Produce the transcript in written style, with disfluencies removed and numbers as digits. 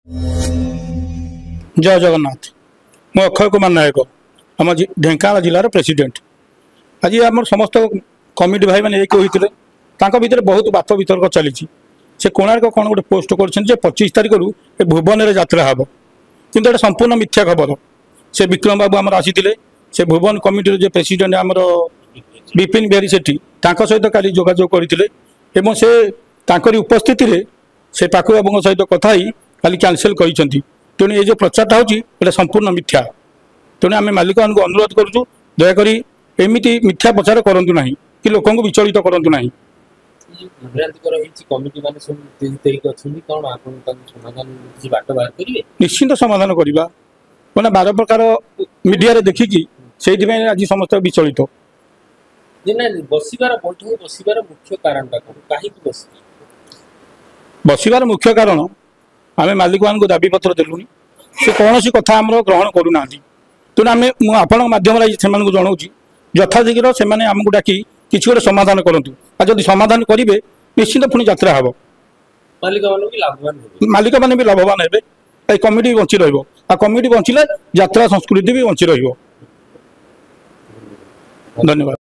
जय जगन्नाथ मु अक्षय कुमार नायक आम ढेंकानाल जिलार प्रेसिडेंट आज आम समस्त कमिटी भाई मैंने एक होते भितर बहुत बात वितर्क चली से कोणार्क कौन गोटे पोस्ट कर 25 तारिख रू भुवन में यात्रा हम किंतु संपूर्ण मिथ्या खबर से विक्रम बाबू आम आसी से भुवन कमिटी जो प्रेसिडेंट आमर विपिन बिहारी सेठी सहित काली जोगाजोग करते से उपस्थिति से पाकु बाबू सहित कथा काली कैंसल कर तेणु ये जो प्रचारटा होता संपूर्ण मिथ्या तेणु आम मालिक को अनुरोध करुँ दयाक एमती मिथ्या प्रचार करूँ ना कि लोक विचलित करूँ ना। निश्चिंत समाधान करवा मैंने 12 प्रकार मीडिया रे देखिकी से आज समस्त विचलित बसवार मुख्य कारण आम मालिक मान दाबी पत्र देलुनी से कौन सी कथा आम ग्रहण करूना तेणु आम आपण मध्यम से जनाऊँ यथाशीघ्र से आमको डाकी किसी गोटे समाधान करूँ आ जब समाधान करेंगे निश्चित पुणी यात्रा हम मालिक मैंने भी लाभवान हे कमिटी बंची रमिटी बंचिले यात्रा संस्कृति भी बंची रही। धन्यवाद।